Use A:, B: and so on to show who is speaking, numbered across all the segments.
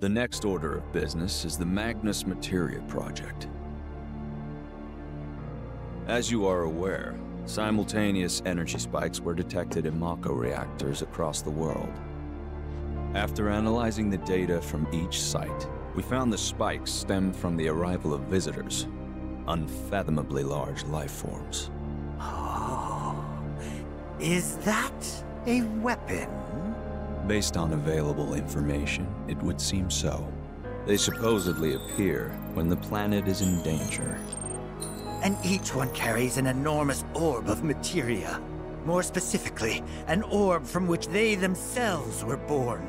A: The next order of business is the Magnus Materia Project. As you are aware, simultaneous energy spikes were detected in Mako reactors across the world. After analyzing the data from each site, we found the spikes stemmed from the arrival of visitors, unfathomably large life forms.
B: Oh, is that a weapon?
A: Based on available information, it would seem so. They supposedly appear when the planet is in danger.
B: And each one carries an enormous orb of materia. More specifically, an orb from which they themselves were born.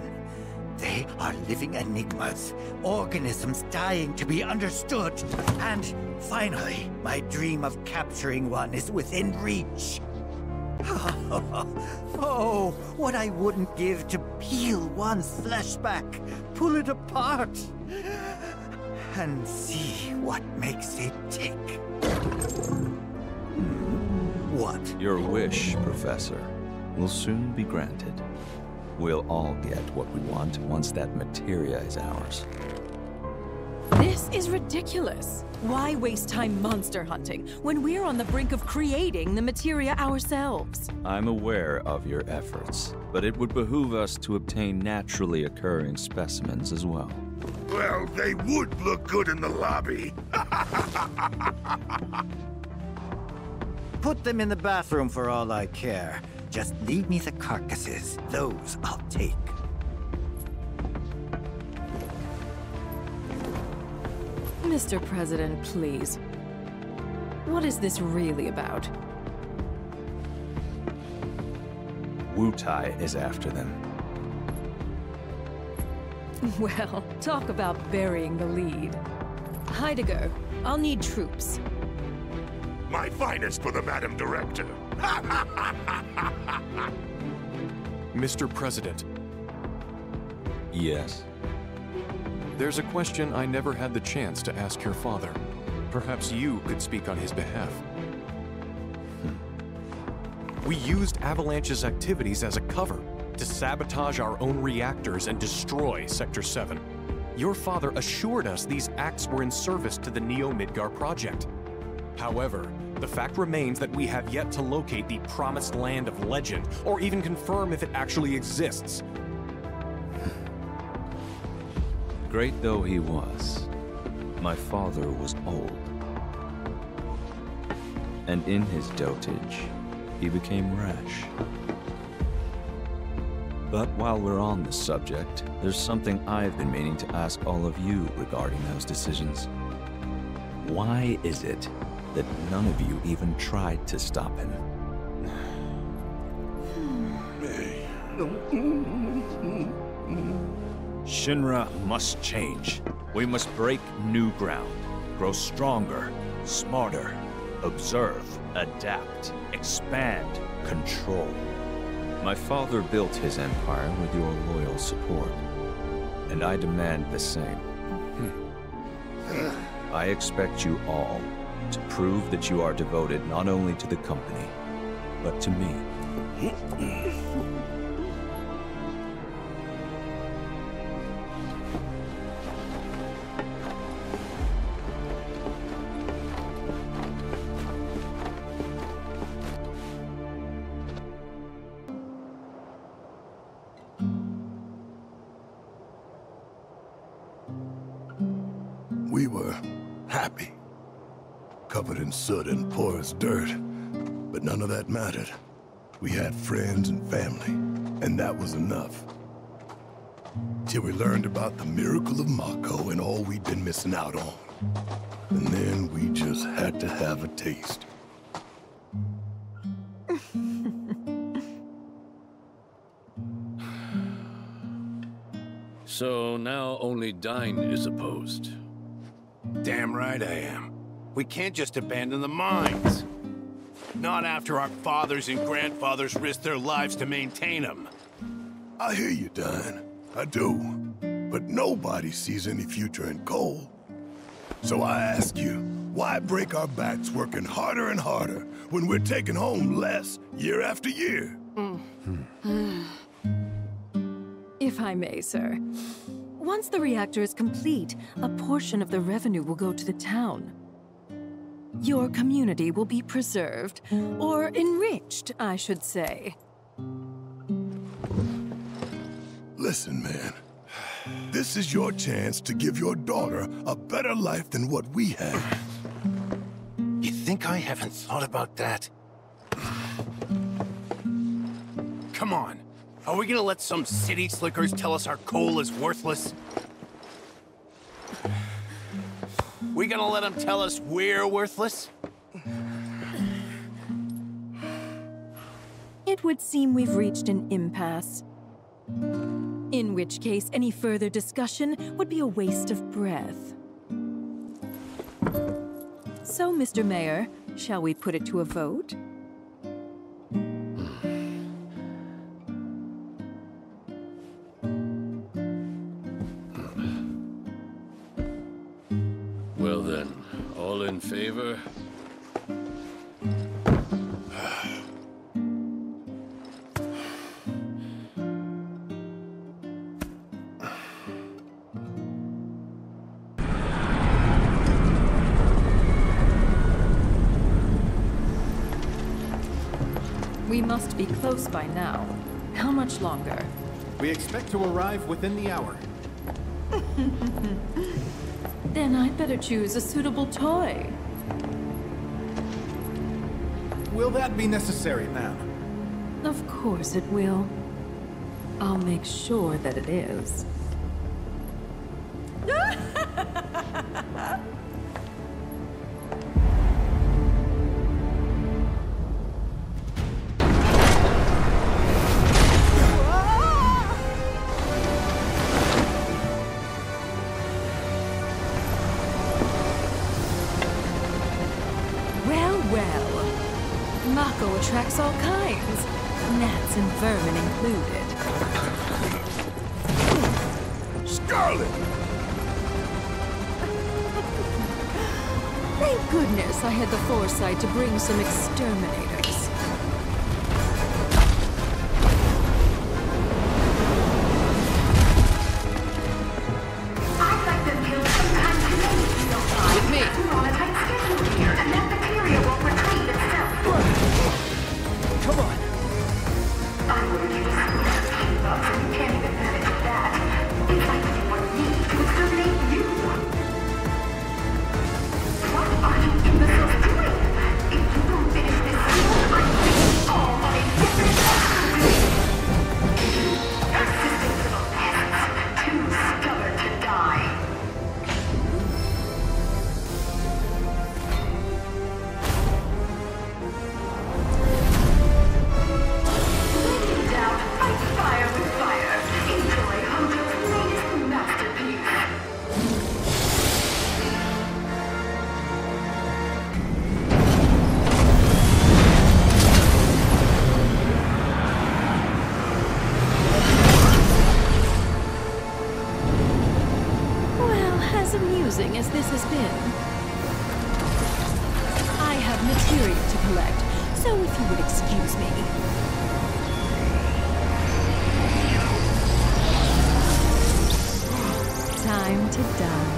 B: They are living enigmas, organisms dying to be understood. And finally, my dream of capturing one is within reach. Oh, what I wouldn't give to peel one's flesh back, pull it apart, and see what makes it tick. What?
A: Your wish, Professor, will soon be granted. We'll all get what we want once that materia is ours.
C: This is ridiculous. Why waste time monster hunting when we're on the brink of creating the materia ourselves?
A: I'm aware of your efforts, but it would behoove us to obtain naturally occurring specimens as well.
D: Well, they would look good in the lobby.
B: Put them in the bathroom for all I care. Just leave me the carcasses. Those I'll take.
C: Mr. President, please. What is this really about?
A: Wutai is after them.
C: Well, talk about burying the lead. Hideago, I'll need troops.
D: My finest for the Madam Director.
E: Mr. President.
A: Yes?
E: There's a question I never had the chance to ask your father. Perhaps you could speak on his behalf. We used Avalanche's activities as a cover to sabotage our own reactors and destroy Sector 7. Your father assured us these acts were in service to the Neo-Midgar project. However, the fact remains that we have yet to locate the promised land of legend, or even confirm if it actually exists.
A: Great though he was, my father was old. And in his dotage, he became rash. But while we're on the subject, there's something I've been meaning to ask all of you regarding those decisions. Why is it that none of you even tried to stop him? Shinra must change. We must break new ground, grow stronger, smarter, observe, adapt, expand, control. My father built his empire with your loyal support, and I demand the same. I expect you all to prove that you are devoted not only to the company, but to me.
D: We were happy, covered in soot and porous dirt, but none of that mattered. We had friends and family, and that was enough. Till we learned about the miracle of Mako and all we'd been missing out on. And then we just had to have a taste.
F: So now only Dine is opposed.
G: Damn right I am. We can't just abandon the mines. Not after our fathers and grandfathers risked their lives to maintain them.
D: I hear you, Dine. I do. But nobody sees any future in coal. So I ask you, why break our backs working harder and harder when we're taking home less year after year?
C: If I may, sir. Once the reactor is complete, a portion of the revenue will go to the town. Your community will be preserved, or enriched, I should say.
D: Listen, man. This is your chance to give your daughter a better life than what we have.
G: You think I haven't thought about that? Come on. Are we gonna let some city slickers tell us our coal is worthless? We gonna let them tell us we're worthless?
C: It would seem we've reached an impasse. In which case, any further discussion would be a waste of breath. So, Mr. Mayor, shall we put it to a vote?
F: Well then, all in favor?
C: We must be close by now. How much longer?
H: We expect to arrive within the hour.
C: Then I'd better choose a suitable toy.
H: Will that be necessary, ma'am?
C: Of course it will. I'll make sure that it is. Mako attracts all kinds, gnats and vermin included.
D: Scarlet!
C: Thank goodness I had the foresight to bring some exterminators.
I: I'd like them killed sometime today if you don't mind.
C: With me.
I: We're on a tight schedule here, and that material won't retrieve itself.
B: Come on.
I: I ordered you to split the team up, so you can't even manage that. It's like you want me to exterminate you. What are you imbeciles doing? If you don't finish this deal, I'm taking all on a different path. Persistent little pests, too stubborn to die. Down, fight fire with fire. Enjoy Hojo's latest masterpiece.
C: Well, as amusing as this has been, I have material to collect, so if you would excuse me. Time to die.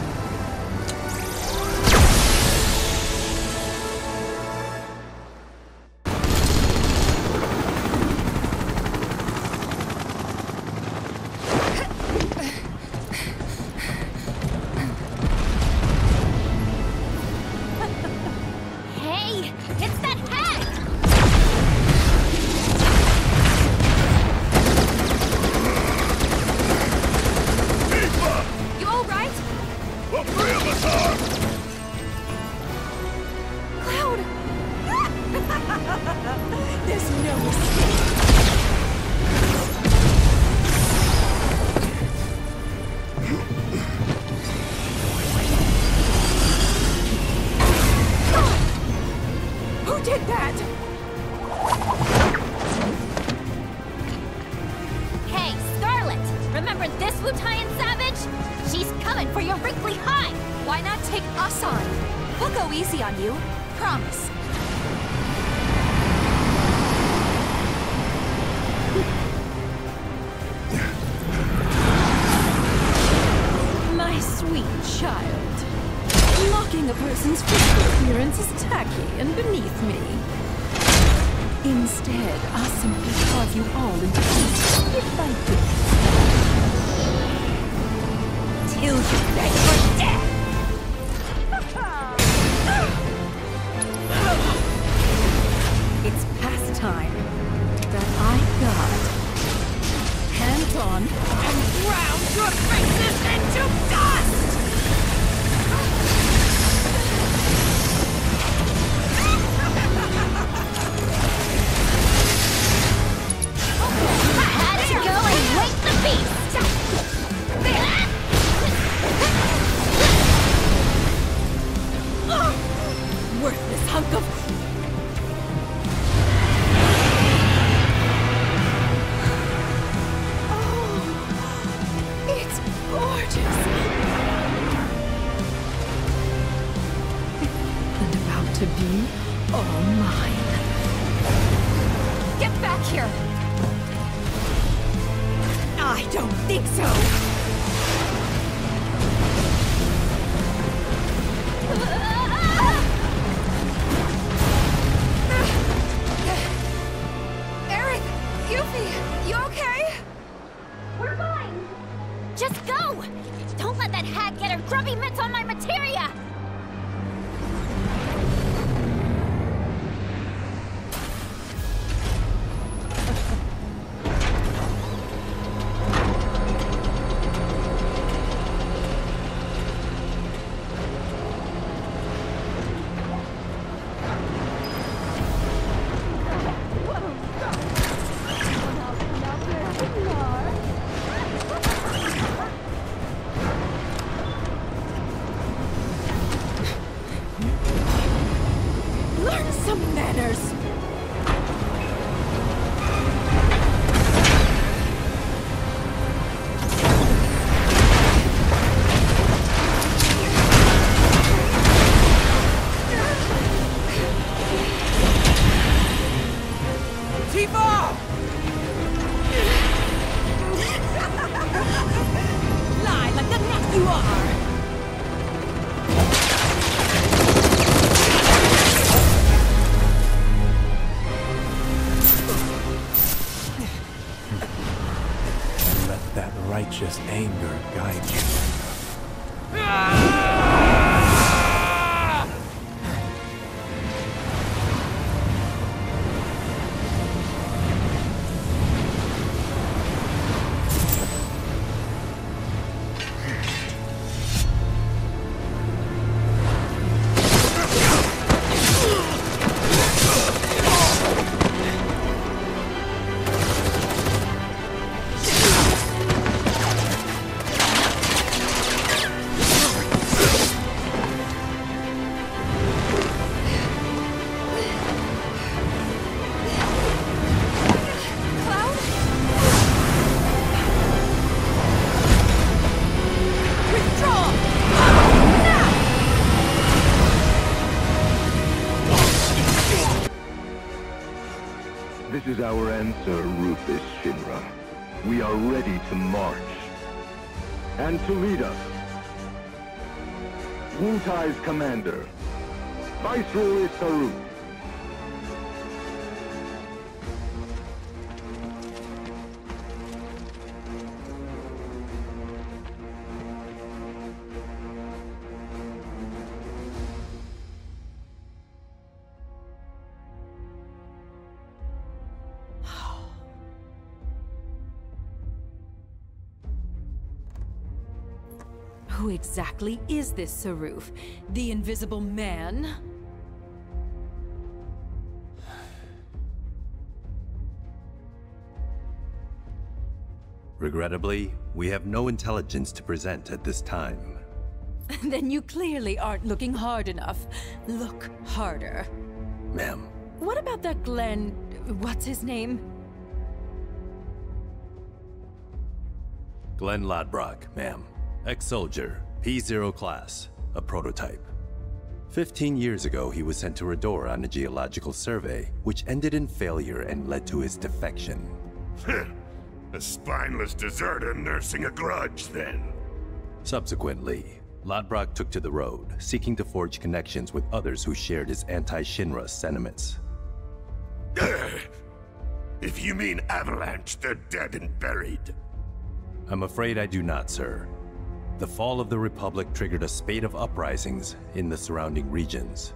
J: Hey, it's that hack! You all right?
D: The three of us are!
C: Cloud! There's no escape. Who did that?
J: Hey, Scarlet! Remember this Wutaian savage? She's coming for your wrinkly hide!
C: Why not take us on? We'll go easy on you. Promise. Instead, I'll simply carve you all into pieces, bit by bit. Till you beg for death! It's past time that I got hands-on and ground your faces into dust!
J: I had to go and wake the beast!
C: Worthless hunk of... It's gorgeous! And about to be all mine. Get back here! I don't think so!
J: Eric! Yuffie! You okay? We're fine! Just go! Don't let that hag get her grubby mitts on my materia!
C: Learn some manners! Tifa! Lie like the nut you are!
E: Let that righteous anger guide you.
D: This is our answer, Rufus Shinra. We are ready to march. And to lead us, Wutai's commander, Viceroy Sarut.
C: Who exactly is this Saruf? The Invisible Man?
K: Regrettably, we have no intelligence to present at this time.
C: Then you clearly aren't looking hard enough. Look harder.
K: Ma'am.
C: What about that Glenn... what's his name?
K: Glenn Ladbrock, ma'am. Ex-soldier, P0 class, a prototype. 15 years ago, he was sent to Redor on a geological survey, which ended in failure and led to his defection.
D: A spineless deserter nursing a grudge, then.
K: Subsequently, Ladbrock took to the road, seeking to forge connections with others who shared his anti-Shinra sentiments.
D: If you mean Avalanche, they're dead and buried.
K: I'm afraid I do not, sir. The fall of the Republic triggered a spate of uprisings in the surrounding regions.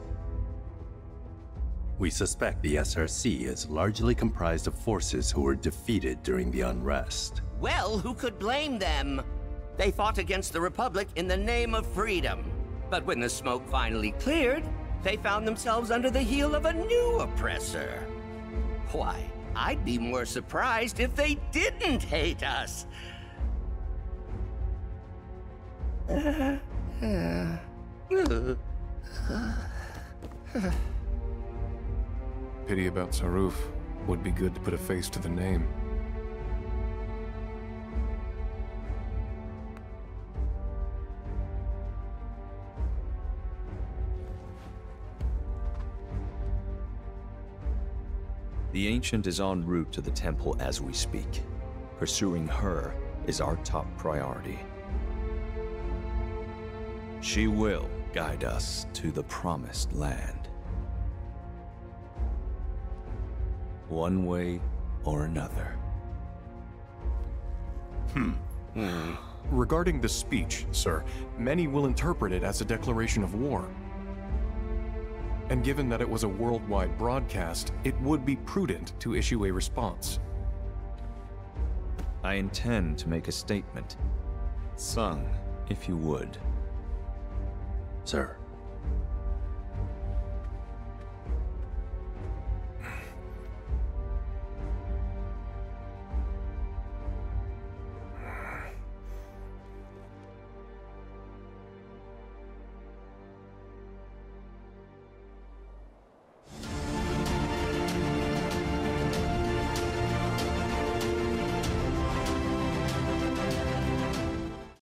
K: We suspect the SRC is largely comprised of forces who were defeated during the unrest.
L: Well, who could blame them? They fought against the Republic in the name of freedom. But when the smoke finally cleared, they found themselves under the heel of a new oppressor. Why, I'd be more surprised if they didn't hate us.
E: Pity about Saruf. Would be good to put a face to the name.
A: The Ancient is en route to the temple as we speak. Pursuing her is our top priority. She will guide us to the Promised Land. One way or another.
E: Regarding the speech, sir, many will interpret it as a declaration of war. And given that it was a worldwide broadcast, it would be prudent to issue a response.
A: I intend to make a statement. Sung, if you would.
K: Sir.